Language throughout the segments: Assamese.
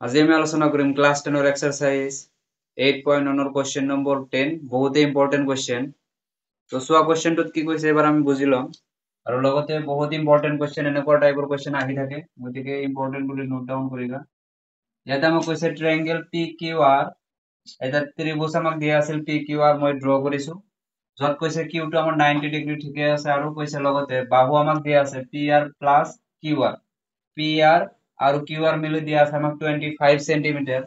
আজি আমি আলোচনা কৰিম ক্লাছ 10 ৰ এক্সাৰসাইজ 8.1 ৰ কোৱেশ্চন নম্বৰ 10 বহুতে ইম্পৰ্টেন্ট কোৱেশ্চন তো সোয়া কোৱেশ্চনটোত কি কৈছে এবাৰ আমি বুজি লম আৰু লগতে বহুত ইম্পৰ্টেন্ট কোৱেশ্চন এনেকুৱা টাইপৰ কোৱেশ্চন আহি থাকে গতিকে ইম্পৰ্টেন্ট বুলি নোট ডাউন কৰিবা ইয়াতে আমাক কৈছে ট্ৰায়াঙ্গেল PQR এটা ত্ৰিভুজ আমাক দিয়া আছিল PQR মই ড্ৰ কৰিছো যত কৈছে Q টো আমাৰ 90 ডিগ্ৰী ঠিকে আছে আৰু কৈছে লগতে বাহু আমাক দিয়া আছে PR প্লাস QR PR আৰু QR মিলি দিয়া আছে আমাক 25 সেন্টিমিটাৰ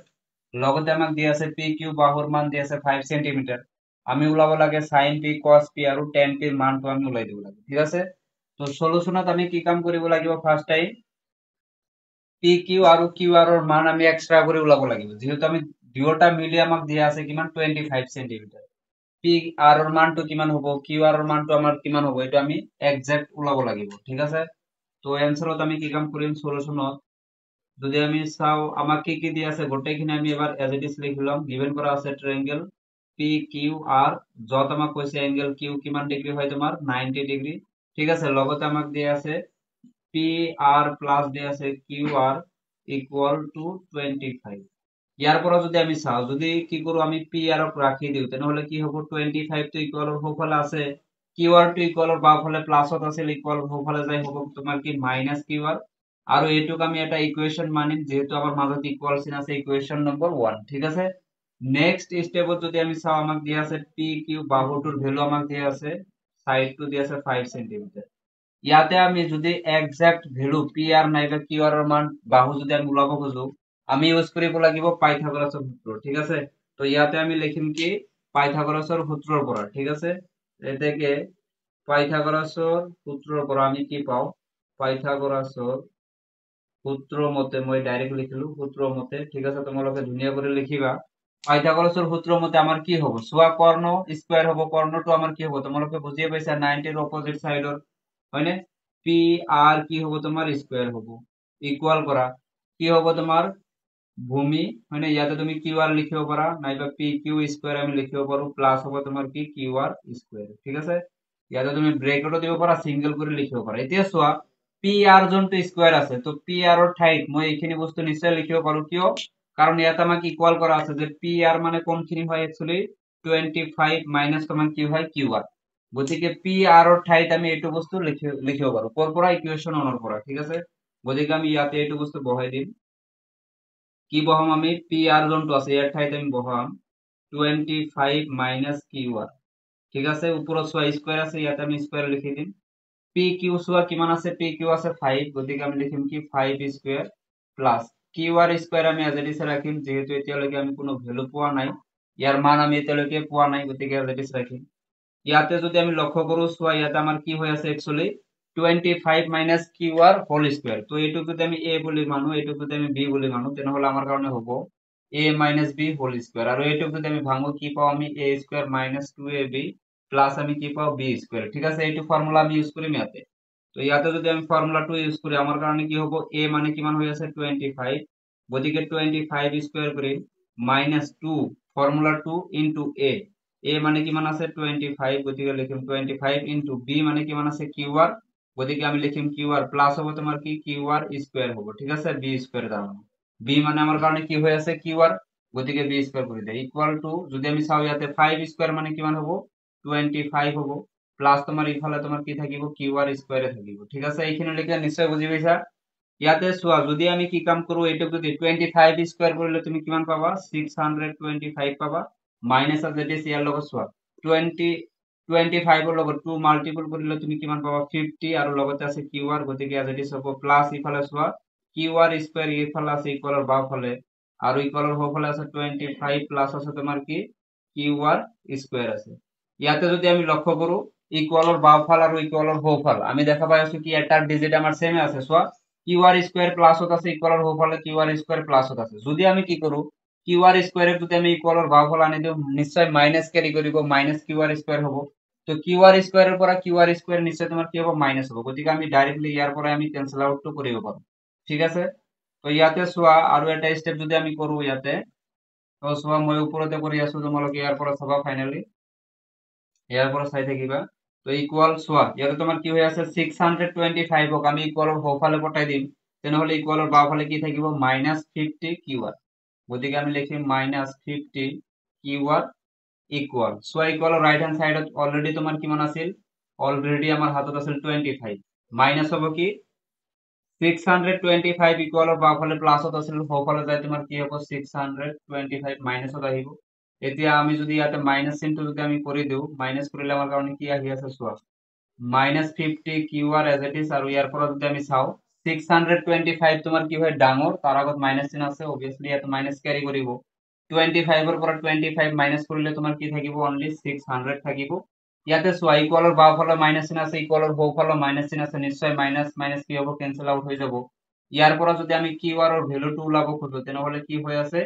লগতে আমাক দিয়া আছে PQ বাহুৰ মান দিয়া আছে 5 সেন্টিমিটাৰ আমি ওলাব লাগে sin p cos p আৰু tan p ৰ মানটো আমি ওলাই দিব লাগে ঠিক আছে তো সলিউশনত আমি কি কাম কৰিব লাগিব ফাৰ্স্ট টাইম PQ আৰু QR ৰ মান আমি এক্সট্ৰা কৰি ওলাব লাগিব যেহেতু আমি দুয়োটা মিলি আমাক দিয়া আছে কিমান 25 সেন্টিমিটার PR ৰ মানটো কিমান হ'ব QR ৰ মানটো আমাৰ কিমান হ'ব এটা আমি এক্সাক্ট ওলাব লাগিব ঠিক আছে তো এনসারত আমি কি কাম কৰিম সলিউশনত যদি আমি চাও আমাক কি দিয়া আছে গোটেইখিনি আমি এবাৰ এজ ইট ইজ লিখিলাম গিভেন কৰা আছে ট্ৰায়াঙ্গেল PQR যত আমাক কৈছে এঙ্গেল Q কিমান ডিগ্ৰী হয় তোমাৰ 90 ডিগ্ৰী ঠিক আছে লগতে আমাক দিয়া আছে PR প্লাস দিয়া আছে QR ইকুয়াল টু 25 ইয়াৰ পৰা যদি আমি চাও যদি কি কৰো আমি PR ক ৰাখি দিও তেনেহলে কি হ'ব 25 টো ইকুয়ালৰ সোঁফালে আছে QR টো ইকুয়ালৰ বাওঁফালে প্লাসত আছিল ইকুয়াল সোঁফালে যাই হ'ব তোমাৰ কি -QR আৰু এটুক আমি এটা ইকুয়েশন মানিম যেহেতু আমাৰ মাজত ইকুয়াল চিন আছে ইকুয়েশন নম্বৰ 1 ঠিক আছে নেক্সট স্টেপত যদি আমি চাও আমাক দিয়া আছে PQ বাহুটোৰ ভ্যালু আমাক দিয়া আছে সাইডটো দিয়া আছে 5 সেন্টিমিটাৰ ইয়াতে আমি যদি এক্সাক্ট ভ্যালু PR নাইবা QR ৰ মান বাহু যদি আমি ওলাব খুজো আমি ইউজ কৰিব লাগিব পাইথাগোৰাছৰ সূত্ৰ ঠিক আছে তো ইয়াতে আমি লিখিম কি পাইথাগোৰাছৰ সূত্ৰৰ পৰা ঠিক আছে এতেকে পাইথাগোৰাছৰ সূত্ৰৰ পৰা আমি কি পাও পাইথাগোৰাছৰ সূত্ৰ মতে মই ডাইৰেক্ট লিখিলো সূত্ৰ মতে ঠিক আছে তোমালোকে ধুনীয়া কৰি লিখিবা পাইথাগোৰাছৰ সূত্ৰ মতে আমাৰ কি হ'ব সোয়া কৰ্ণ স্কয়াৰ হ'ব কৰ্ণটো আমাৰ কি হ'ব তোমালোকে বুজিয়ে পাইছা 90 ৰ অপোজিট সাইডৰ হয়নে PR কি হ'ব তোমাৰ স্কয়াৰ হ'ব ইকুয়াল কৰা কি হ'ব তোমাৰ ভূমি মানে ইয়াতে তুমি QR লিখিব পাৰা নাইবা PQ স্কয়াৰ আমি লিখিব পাৰো প্লাস হ'ব তোমাৰ কি QR স্কয়াৰ ঠিক আছে ইয়াতে তুমি ব্ৰেকেটও দিব পাৰা সিঙ্গেল কৰি লিখিব পাৰা এতিয়া চোৱা PR যোনটো স্কয়াৰ আছে তো PR ৰ ঠাইত মই এইখিনি বস্তু নিশ্চয় লিখিব পাৰো কিয় কাৰণ ইয়াত আমাক ইকুয়াল কৰা আছে যে PR মানে কোনখিনি হয় একচুয়ালি 25 মাইনাস তোমাৰ কি হয় QR গতিকে PR ৰ ঠাইত আমি এইটো বস্তু লিখিব পাৰো কোৰ পৰা ইকুয়েশন 1 ৰ পৰা ঠিক আছে গতিকে আমি ইয়াতে এইটো বস্তু বহাই দিম কি বহাম আমি PR যোনটো আছে ইয়াৰ ঠাইত আমি বহাম 25 মাইনাস QR ঠিক আছে ওপৰত সোয়া স্কয়ার আছে ইয়াতে আমি স্কয়ার লিখি দিম PQ সোয়া কিমান আছে PQ আছে 5 গতিকে আমি লিখিম কি 5 স্কয়ার প্লাস QR স্কয়ার আমি এজ ইট ইজ রাখিম যেহেতু এতিয়ালৈকে আমি কোনো ভ্যালু পোৱা নাই ইয়াৰ মান আমি এতিয়ালৈকে পোৱা নাই গতিকে এজ ইট ইজ ৰাখিম ইয়াতে যদি আমি লক্ষ্য কৰো সোয়া ইয়াতে আমাৰ কি হৈ আছে actually 25 minus QR whole square তো এইটুক যদি আমি A বুলি মানো এইটুক যদি আমি B বুলি মানো তেনেহলে আমাৰ কাৰণে হ'ব A minus B whole square আৰু এইটুক যদি আমি ভাঙো কি পাও আমি A square minus 2AB plus আমি কি পাও B square ঠিক আছে এইটো ফর্মুলা আমি ইউজ কৰিম ইয়াতে তো ইয়াতে যদি আমি ফৰ্মুলা 2 ইউজ কৰি আমাৰ কাৰণে কি হ'ব A মানে কিমান হৈ আছে 25 গতিকে 25 স্কয়ার কৰি minus 2 ফর্মুলা 2 into A মানে কিমান আছে 25 গতিকে লিখিম 25 into B মানে কিমান আছে QR গতিকে আমি লিখিম QR প্লাস হ'ব তোমাৰ কি QR স্কয়াৰ হ'ব ঠিক আছে B স্কয়াৰ দাও B মানে আমাৰ কাৰণে কি হৈ আছে QR গতিকে B স্কয়াৰ কৰি দে ইকুয়াল টু যদি আমি চাও ইয়াতে 5 স্কয়াৰ মানে কিমান হ'ব 25 হ'ব প্লাস তোমাৰ ইফালে তোমাৰ কি থাকিব QR স্কয়াৰে থাকিব ঠিক আছে এইখিনি লিখা নিশ্চয় বুজি পাইছা ইয়াতে চোৱা যদি আমি কি কাম কৰো এইটো যদি 25 স্কয়াৰ কৰিলে তুমি কিমান পাবা 625 পাবা মাইনাস অফ দ্যাট ইজ ইয়াৰ লগত চোৱা 25 ৰ লগত 2 মাল্টিপল কৰিলে তুমি কিমান পাবা 50 আৰু লগতে আছে QR গতিকে এজ ইট ইজ হ'ব প্লাস ইফালে চোৱা QR স্কয়াৰ ইফালে আছে ইকুয়ালৰ বাওঁফালে আৰু ইকুয়ালৰ সোঁফালে আছে 25 প্লাস আছে তোমাৰ কি QR স্কয়াৰ আছে ইয়াতে যদি আমি লক্ষ্য কৰো ইকুয়ালৰ বাওঁফাল আৰু ইকুয়ালৰ সোঁফাল আমি দেখা পাই আছো কি এটাৰ ডিজিট আমাৰ সেম আছে চোৱা QR স্কয়াৰ প্লাসত আছে ইকুয়ালৰ সোঁফালে QR স্কয়াৰ প্লাসত আছে যদি আমি কি কৰো QR স্কয়াৰে যদি আমি ইকুয়ালৰ বাওঁফাল আনি দিও নিশ্চয় মাইনাস ক্যাৰি কৰিব মাইনাস QR স্কয়াৰ হ'ব তো QR স্কয়াৰেৰ পৰা QR স্কয়াৰ নিশ্চয় তোমাৰ কি হ'ব মাইনাস হ'ব গতিকে আমি ডাইৰেক্টলি ইয়াৰ পৰা আমি ক্যান্সেল আউট তো কৰিব পাৰো ঠিক আছে তো ইয়াতে চোৱা আৰু এটা স্টেপ যদি আমি কৰো ইয়াতে তো চোৱা মই ওপৰতে কৰি আছো তোমালোকে ইয়াৰ পৰা চাবা ফাইনালি ইয়াৰ পৰা চাই থাকিবা তো ইকুয়াল চোৱা ইয়াতে তোমাৰ কি হৈ আছে 625 ক আমি ইকুয়ালৰ সোঁফালে পঠাই দিম তেনেহলে ইকুয়ালৰ বাওফালে কি থাকিব -50 কিউআৰ গতিকে আমি লিখিম -50 কিউআৰ ইকুয়াল সো ইকুয়ালৰ ৰাইট হ্যান্ড সাইডত অলৰেডি তোমাৰ কিমান আছিল অলৰেডি আমাৰ হাতত আছিল 25 মাইনাস হ'ব কি 625 ইকুয়ালৰ বাওফালে প্লাসত আছিল সোঁফালে যায় তোমাৰ কি হ'ব 625 মাইনাসত আহিব এতিয়া আমি যদি ইয়াতে মাইনাস চিনটো যদি আমি কৰি দিও মাইনাস কৰিলে আমাৰ কাৰণে কি আহি আছে চোৱা -50 কিউআৰ এজ ইট ইজ আৰু ইয়াৰ পৰা যদি আমি চাও 625 তোমাৰ কি হয় ডাঙৰ তাৰ আগত মাইনাস চিন আছে obviously ইয়াতে মাইনাস ক্যাৰি কৰিব 25 ৰ পৰা 25 মাইনাস কৰিলে তোমাৰ কি থাকিব অনলি 600 থাকিব ইয়াতে চোৱা ইকুয়ালৰ বাওফালে মাইনাস চিন আছে ইকুয়ালৰ সোঁফালে মাইনাস চিন আছে নিশ্চয় মাইনাস মাইনাস কি হ'ব কেনসেল আউট হৈ যাব ইয়াৰ পৰা যদি আমি কিউআৰ ৰ ভ্যালুটো ওলাব খুজো তেনেহলে কি হৈ আছে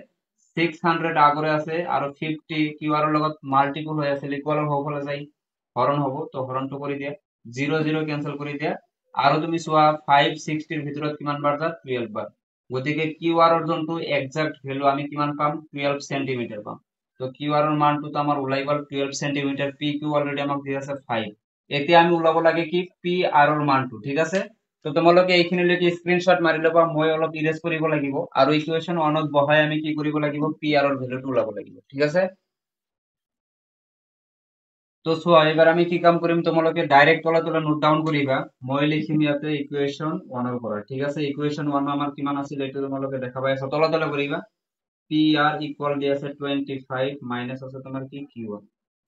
600 আগৰে আছে আৰু 50 কিউআৰ ৰ লগত মাল্টিপল হৈ আছে ইকুয়ালৰ সোঁফালে যাই হৰণ হ'ব তো হৰণটো কৰি দিয়া 0 0 কেনসেল কৰি দিয়া আৰু তুমি চোৱা 560 ৰ ভিতৰত কিমান বাৰ যা 12 বাৰ গতিকে কিউআৰ ৰ যোনটো এক্সাক্ট ভ্যালু আমি কিমান পাম 12 সেন্টিমিটাৰ পাম তো কিউআৰ ৰ মানটো তো আমাৰ ওলাই গল 12 সেন্টিমিটাৰ পি কিউ অলৰেডি আমাক দি আছে 5 এতিয়া আমি ওলাব লাগে কি পি আৰ ৰ মানটো ঠিক আছে তো তোমালোকে এইখিনিলৈকে স্ক্ৰিনশ্বট মাৰি লবা মই অলপ ইৰেজ কৰিব লাগিব আৰু ইকুৱেশন 1 ত বহাই আমি কি কৰিব লাগিব পি আৰ ৰ ভ্যালুটো ওলাব লাগিব ঠিক আছে তো চোৱা এবাৰ আমি কি কাম কৰিম তোমালোকে ডাইৰেক্ট তলা নোট ডাউন কৰিবা মই লিখিম ইয়াতে ইকুৱেশন 1 ৰ পৰা ঠিক আছে ইকুৱেশন 1 আমাৰ কিমান আছিল এইটো তোমালোকে দেখা পাই আছা তলা কৰিবা পি আৰ ইকুয়াল দি আছে 25 মাইনাস আছে তোমাৰ কি কিউ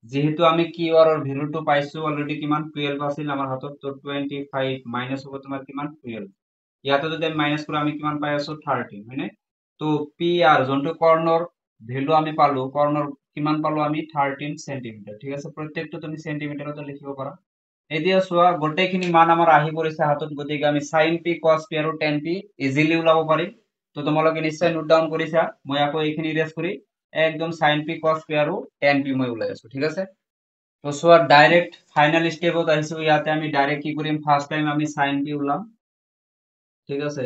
যেহেতু আমি কিউআৰ ৰ ভ্যালুটো পাইছো অলৰেডি কিমান 12 আছিল আমাৰ হাতত তো 25 মাইনাস হ'ব তোমাৰ কিমান 12 ইয়াতে যদি আমি মাইনাস কৰো আমি কিমান পাই আছো 13 হয়নে তো পি আৰ যোনটো কৰ্ণৰ ভ্যালু আমি পালো কৰ্ণৰ কিমান পালো আমি 13 সেন্টিমিটাৰ ঠিক আছে প্ৰত্যেকটো তুমি সেন্টিমিটাৰতে লিখিব পাৰা এতিয়া চোৱা গোটেইখিনি মান আমাৰ আহি পৰিছে হাতত গতিকে আমি sin p cos p আৰু tan p ইজিলি ওলাব পাৰিম তো তোমালোকে নিশ্চয় নোট ডাউন কৰিছা মই আকৌ এইখিনি ইৰেজ কৰি একদম sin p cos p আৰু tan p মই ওলাই আছো ঠিক আছে তো চোৱা ডাইৰেক্ট ফাইনাল স্টেপত আহিছো ইয়াতে আমি ডাইৰেক্ট কি কৰিম ফার্স্ট টাইম আমি sin p ওলাম ঠিক আছে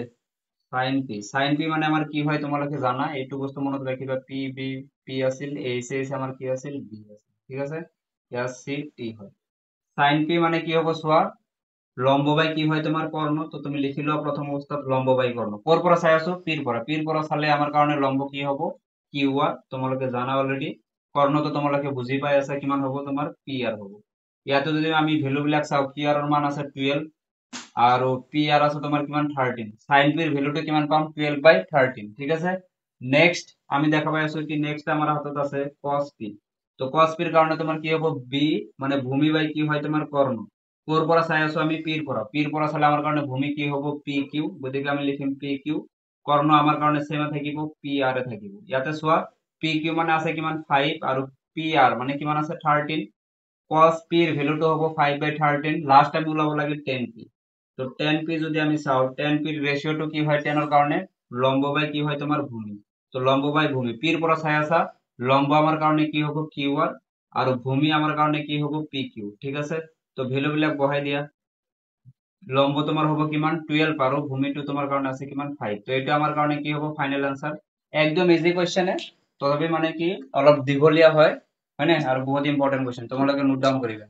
sin p মানে আমাৰ কি হয় তোমালোকে জানা এইটো বস্তু মনত ৰাখিবা p b p আছিল h h আমাৰ কি আছিল b আছিল ঠিক আছে ইয়াৰ c t হয় sin p মানে কি হ'ব চোৱা লম্ব বাই কি হয় তোমাৰ কৰ্ণ তো তুমি লিখি লও প্ৰথম অবস্থাত লম্ব বাই কৰ্ণ কোৰ পৰা চাই আছো পিৰ পৰা চালে আমাৰ কাৰণে লম্ব কি হ'ব কিউআৰ তোমালোকে জানা অলৰেডি কৰ্ণ তো তোমালোকে বুজি পাই আছা কিমান হ'ব তোমাৰ পিআৰ হ'ব ইয়াতে যদি আমি ভ্যালু বিলাক চাও কিউআৰ ৰ মান আছে 12 আৰু পিআৰ আছে তোমাৰ কিমান 13 sin p ৰ ভ্যালুটো কিমান পাম 12/13 ঠিক আছে নেক্সট আমি দেখা পাই আছো কি নেক্সট আমাৰ হাতত আছে cos p তো cos p ৰ কাৰণে তোমাৰ কি হ'ব b মানে ভূমি বাই কি হয় তোমাৰ কৰ্ণ কোৰ পৰা চাই আছো আমি পিৰ পৰা চালে আমাৰ কাৰণে ভূমি কি হ'ব পি কিউ গতিকে আমি লিখিম পি কিউ কর্ণ আমাৰ কাৰণে সেম থাকিব পি আৰ এ থাকিব ইয়াতে চোৱা পি কিউ মানে আছে কিমান 5 আৰু পি আৰ মানে কিমান আছে 13 cos p ৰ ভ্যালুটো হ'ব 5/13 লাস্ট আমি ওলাব লাগে tan p তো tan p যদি আমি চাও tan p ৰ ৰেশিওটো কি হয় 10 ৰ কাৰণে লম্ব বাই কি হয় তোমাৰ ভূমি তো লম্ব বাই ভূমি পিৰ পৰা চাই আছা লম্ব আমাৰ কাৰণে কি হ'ব কিউআৰ আৰু ভূমি আমাৰ কাৰণে কি হ'ব পি কিউ ঠিক আছে তো ভ্যালু বিলাক বহাই দিয়া লম্ব তোমাৰ হ'ব কিমান 12 আৰু ভূমিটো তোমাৰ কাৰণে আছে কিমান 5 তো এটা আমাৰ কাৰণে কি হ'ব ফাইনাল আনসার একদম ইজি কোশ্চেন তথাপি মানে কি অলপ দীঘলীয়া হয় হয়নে আৰু বহুত ইম্পৰ্টেন্ট কোশ্চেন তোমালোকে নোট ডাউন কৰিবা